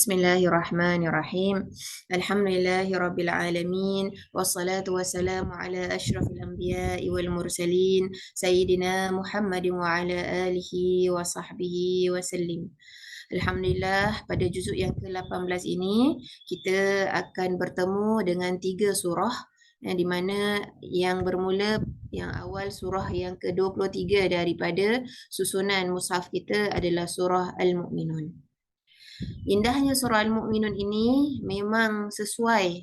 Bismillahirrahmanirrahim. Alhamdulillahirabbil alamin wassalatu wassalamu ala asyrafil anbiya'i wal mursalin sayyidina Muhammadin wa ala alihi wa sahbihi wasallim. Alhamdulillah, pada juzuk yang ke-18 ini kita akan bertemu dengan 3 surah di mana yang bermula yang awal surah yang ke-23 daripada susunan mushaf kita adalah surah Al-Mu'minun. Indahnya surah Al-Mu'minun ini memang sesuai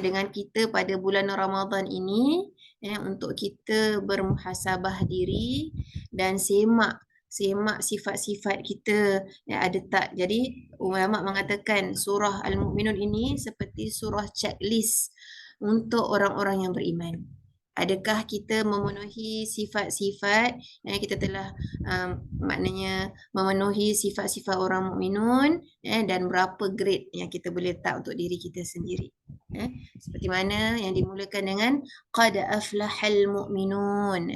dengan kita pada bulan Ramadan ini untuk kita bermuhasabah diri dan semak sifat-sifat kita ada tak. Jadi ulama mengatakan surah Al-Mu'minun ini seperti surah checklist untuk orang-orang yang beriman. Adakah kita memenuhi sifat-sifat kita telah maknanya memenuhi sifat-sifat orang mukminun dan berapa grade yang kita boleh letak untuk diri kita sendiri. Seperti mana yang dimulakan dengan qad aflahal mu'minun,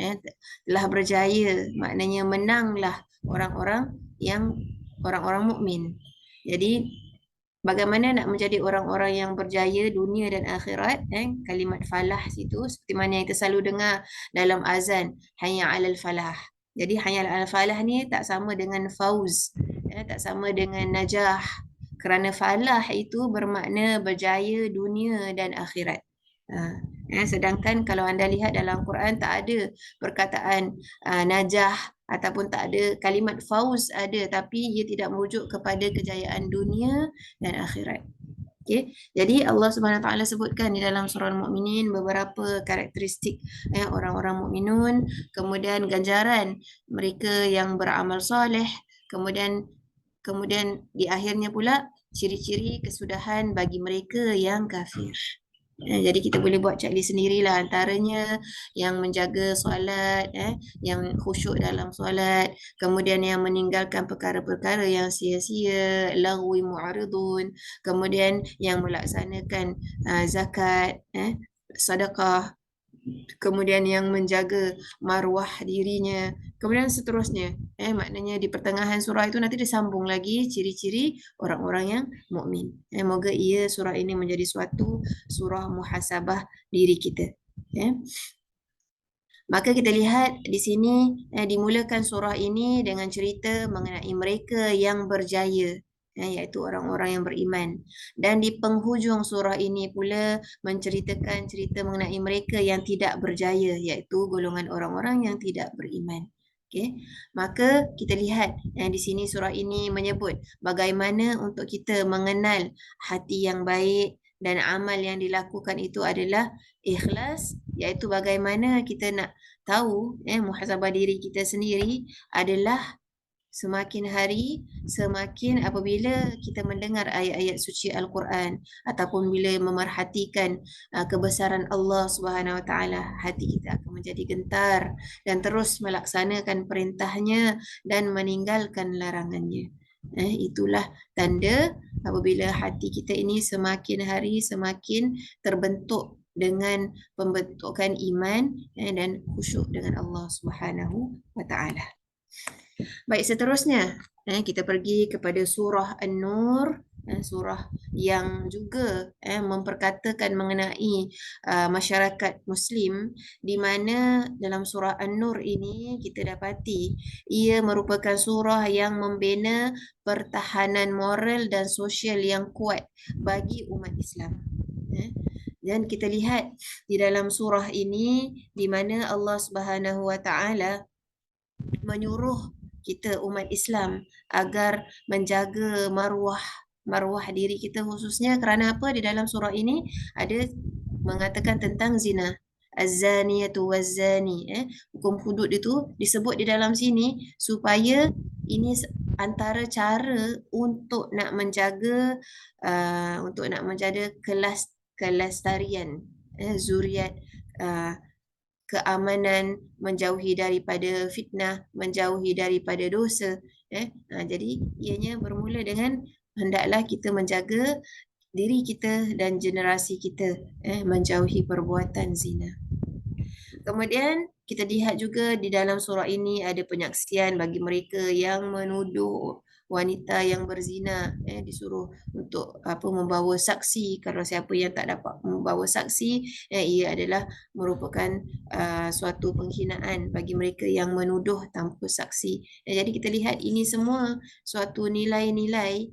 telah berjaya, maknanya menanglah orang-orang mukmin. Jadi bagaimana nak menjadi orang-orang yang berjaya dunia dan akhirat, kalimat falah situ seperti mana yang kita selalu dengar dalam azan, hayya 'alal falah. Jadi hayya 'alal falah ni tak sama dengan fauz, tak sama dengan najah. Kerana falah itu bermakna berjaya dunia dan akhirat. Sedangkan kalau anda lihat dalam Quran tak ada perkataan najah ataupun tak ada kalimat fauz ada, tapi ia tidak merujuk kepada kejayaan dunia dan akhirat. Okay. Jadi Allah Subhanahu Wa Taala sebutkan di dalam surah Al-Mu'minin beberapa karakteristik orang-orang mukminun, kemudian ganjaran mereka yang beramal soleh, kemudian di akhirnya pula ciri-ciri kesudahan bagi mereka yang kafir. Jadi kita boleh buat checklist sendirilah, antaranya yang menjaga solat, yang khusyuk dalam solat, kemudian yang meninggalkan perkara-perkara yang sia-sia, lagwi mu'aridun, kemudian yang melaksanakan zakat, sedekah, kemudian yang menjaga maruah dirinya, kemudian seterusnya. Maknanya di pertengahan surah itu nanti disambung lagi ciri-ciri orang-orang yang mukmin. Moga ia surah ini menjadi suatu surah muhasabah diri kita. Maka kita lihat di sini dimulakan surah ini dengan cerita mengenai mereka yang berjaya, iaitu orang-orang yang beriman. Dan di penghujung surah ini pula menceritakan cerita mengenai mereka yang tidak berjaya, iaitu golongan orang-orang yang tidak beriman. Okay. Maka kita lihat di sini surah ini menyebut bagaimana untuk kita mengenal hati yang baik dan amal yang dilakukan itu adalah ikhlas, iaitu bagaimana kita nak tahu muhasabah diri kita sendiri adalah semakin hari, semakin apabila kita mendengar ayat-ayat suci Al-Quran ataupun bila memerhatikan kebesaran Allah Subhanahu Wa Taala, hati kita akan menjadi gentar dan terus melaksanakan perintahnya dan meninggalkan larangannya. Itulah tanda apabila hati kita ini semakin hari semakin terbentuk dengan pembentukan iman dan khusyuk dengan Allah Subhanahu Wa Taala. Baik, seterusnya kita pergi kepada surah An-Nur, surah yang juga memperkatakan mengenai masyarakat Muslim, di mana dalam surah An-Nur ini kita dapati ia merupakan surah yang membina pertahanan moral dan sosial yang kuat bagi umat Islam. Dan kita lihat di dalam surah ini di mana Allah Subhanahu Wa Taala menyuruh kita umat Islam agar menjaga maruah diri kita, khususnya kerana apa? Di dalam surah ini ada mengatakan tentang zina, az-zaniyatu waz-zani. Hukum hudud itu disebut di dalam sini supaya ini antara cara untuk nak menjaga kelestarian zuriat, keamanan, menjauhi daripada fitnah, menjauhi daripada dosa. Jadi ianya bermula dengan hendaklah kita menjaga diri kita dan generasi kita menjauhi perbuatan zina. Kemudian kita lihat juga di dalam surah ini ada penyaksian bagi mereka yang menuduh wanita yang berzina, disuruh untuk membawa saksi. Kalau siapa yang tak dapat membawa saksi, ia adalah merupakan suatu penghinaan bagi mereka yang menuduh tanpa saksi. Jadi kita lihat ini semua suatu nilai-nilai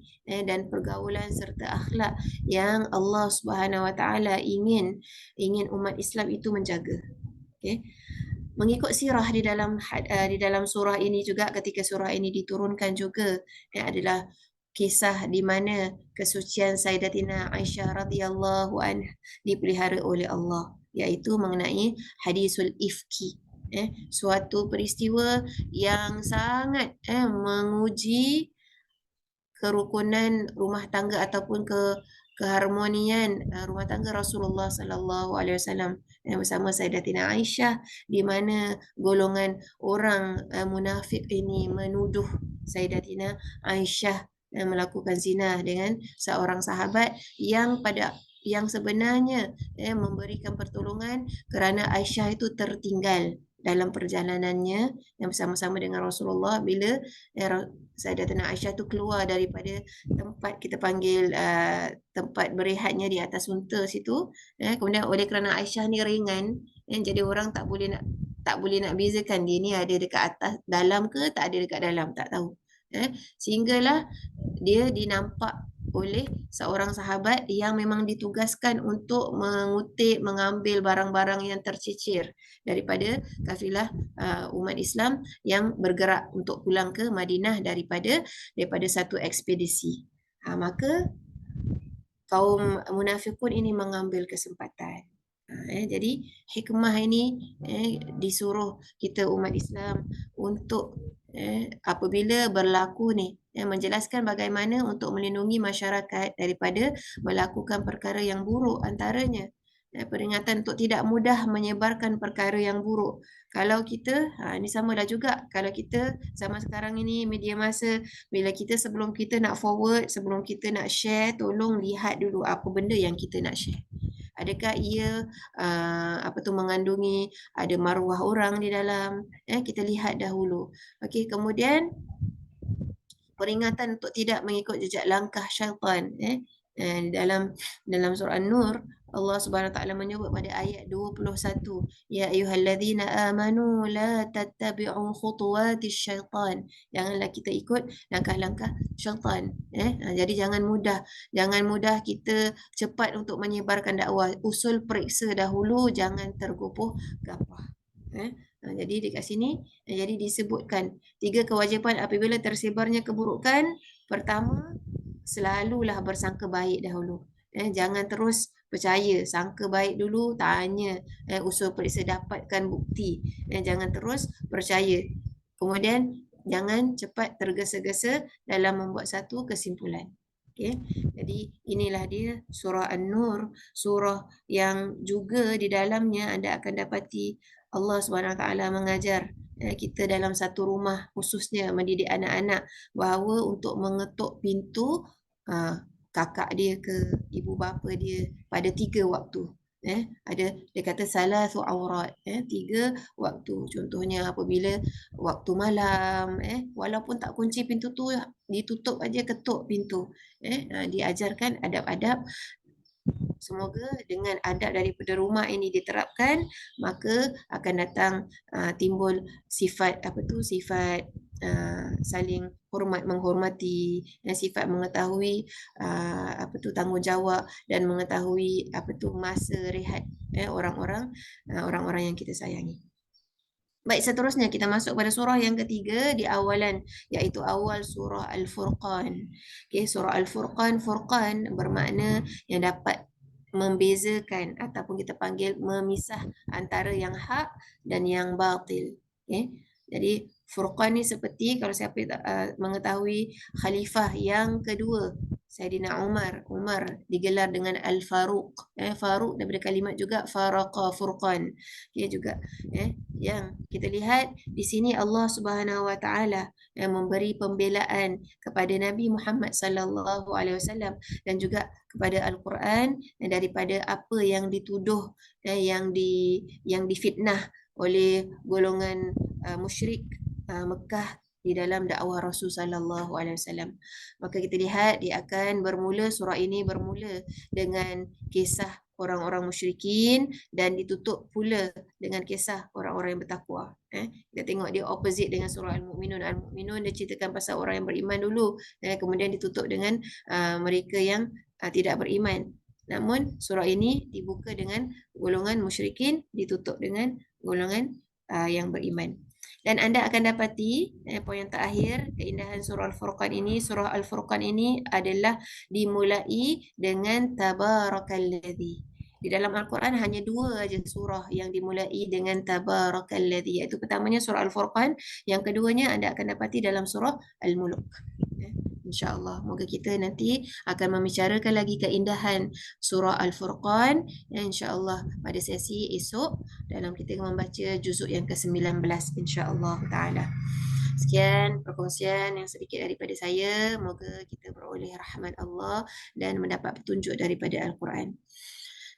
dan pergaulan serta akhlak yang Allah Subhanahu Wa Taala ingin umat Islam itu menjaga. Okay. Mengikut sirah di dalam surah ini juga, ketika surah ini diturunkan juga, adalah kisah di mana kesucian Sayyidatina Aisyah radhiyallahu anha dipelihara oleh Allah, iaitu mengenai hadisul ifki, suatu peristiwa yang sangat menguji kerukunan rumah tangga ataupun keharmonian rumah tangga Rasulullah sallallahu alaihi wasallam bersama Sayyidatina Aisyah, di mana golongan orang munafik ini menuduh Sayyidatina Aisyah melakukan zina dengan seorang sahabat yang sebenarnya memberikan pertolongan kerana Aisyah itu tertinggal dalam perjalanannya yang bersama-sama dengan Rasulullah bila Sayyidatina Aisyah tu keluar daripada tempat kita panggil tempat berehatnya di atas unta situ, kemudian oleh kerana Aisyah ni ringan, jadi orang tak boleh nak bezakan dia ni ada dekat atas dalam ke tak ada dekat dalam, tak tahu. Sehinggalah dia dinampak oleh seorang sahabat yang memang ditugaskan untuk mengambil barang-barang yang tercicir daripada kafilah umat Islam yang bergerak untuk pulang ke Madinah daripada satu ekspedisi. Maka kaum munafikun ini mengambil kesempatan. Jadi hikmah ini disuruh kita umat Islam untuk apabila berlaku ni menjelaskan bagaimana untuk melindungi masyarakat daripada melakukan perkara yang buruk, antaranya peringatan untuk tidak mudah menyebarkan perkara yang buruk. Kalau kita, ini samalah juga, kalau kita zaman sekarang ini media masa, bila sebelum kita nak forward, sebelum kita nak share, tolong lihat dulu apa benda yang kita nak share. Adakah ia mengandungi ada maruah orang di dalam? Kita lihat dahulu. Okey, kemudian peringatan untuk tidak mengikut jejak langkah syaitan. Dalam surah An-Nur, Allah Subhanahu Wa Taala menyebut pada ayat 21, ya ayyuhallazina amanu la tattabi'u khutuwatis syaitan. Janganlah kita ikut langkah-langkah syaitan. Jadi jangan mudah kita cepat untuk menyebarkan dakwah. Usul periksa dahulu, jangan tergopoh gapah. Jadi dekat sini jadi disebutkan 3 kewajipan apabila tersebarnya keburukan. Pertama, selalulah bersangka baik dahulu. Jangan terus percaya, sangka baik dulu, tanya, usul periksa, dapatkan bukti. Jangan terus percaya. Kemudian jangan cepat tergesa-gesa dalam membuat satu kesimpulan. Okay. Jadi inilah dia surah An-Nur, surah yang juga di dalamnya anda akan dapati Allah SWT mengajar kita dalam satu rumah, khususnya mendidik anak-anak, bahawa untuk mengetuk pintu kakak dia ke ibu bapa dia pada 3 waktu. Dia kata salasu aurat, 3 waktu. Contohnya apabila waktu malam, walaupun tak kunci pintu tu, ditutup aja, ketuk pintu. Diajarkan adab-adab. Semoga dengan adab daripada rumah ini diterapkan, maka akan datang timbul sifat sifat saling hormat menghormati, sifat mengetahui tanggungjawab dan mengetahui masa rehat orang-orang yang kita sayangi. Baik, seterusnya kita masuk pada surah yang ketiga di awalan, iaitu awal surah Al-Furqan. Okay, surah Al-Furqan, Furqan bermakna yang dapat membezakan ataupun kita panggil memisah antara yang hak dan yang batil. Okay. Jadi Furqan ni seperti kalau siapa mengetahui khalifah yang kedua Sayyidina Umar digelar dengan Al-Faruq. Faruq daripada kalimat juga faraqa furqan. Okay, juga yang kita lihat di sini Allah Subhanahu Wa Taala memberi pembelaan kepada Nabi Muhammad sallallahu alaihi wasallam dan juga kepada Al-Quran daripada apa yang dituduh yang difitnah oleh golongan musyrik Mekah di dalam dakwah Rasul sallallahu alaihi wasallam. Maka kita lihat dia akan bermula, surah ini bermula dengan kisah orang-orang musyrikin dan ditutup pula dengan kisah orang-orang yang bertakwa. Kita tengok dia opposite dengan surah Al-Mu'minun. Al-Mu'minun dia ceritakan pasal orang yang beriman dulu, kemudian ditutup dengan mereka yang tidak beriman. Namun surah ini dibuka dengan golongan musyrikin, ditutup dengan golongan yang beriman. Dan anda akan dapati poin yang terakhir, keindahan surah Al-Furqan ini. Surah Al-Furqan ini adalah dimulai dengan Tabarakalladzi. Di dalam Al-Quran hanya 2 aja surah yang dimulai dengan Tabarakalladzi, iaitu pertamanya surah Al-Furqan, yang keduanya anda akan dapati dalam surah Al-Mulk. InsyaAllah, moga kita nanti akan membicarakan lagi keindahan surah Al-Furqan, insyaAllah pada sesi esok dalam kita membaca juzuk yang ke-19 insyaAllah ta'ala. Sekian perkongsian yang sedikit daripada saya. Moga kita beroleh rahmat Allah dan mendapat petunjuk daripada Al-Quran.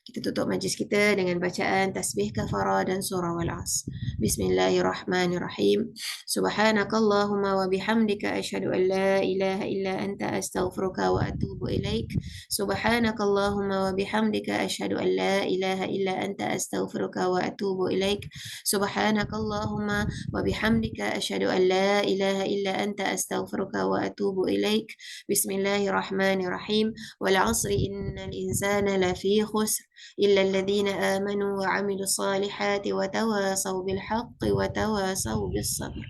Kita tutup majlis kita dengan bacaan tasbih kafarah dan surah Wal-As. Bismillahirrahmanirrahim. Subhanakallahumma wa bihamdika asyhadu an la ilaha illa anta astaghfiruka wa atubu ilaik. Subhanakallahumma wa bihamdika asyhadu an la ilaha illa anta astaghfiruka wa atubu ilaik. Subhanakallahumma wa bihamdika asyhadu an la ilaha illa anta astaghfiruka wa atubu ilaik. Bismillahirrahmanirrahim. Wal 'asri innal insana lafi khusr إلا الذين آمنوا وعملوا الصالحات وتواصوا بالحق وتواصوا بالصبر.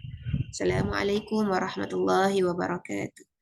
السلام عليكم ورحمة الله وبركاته.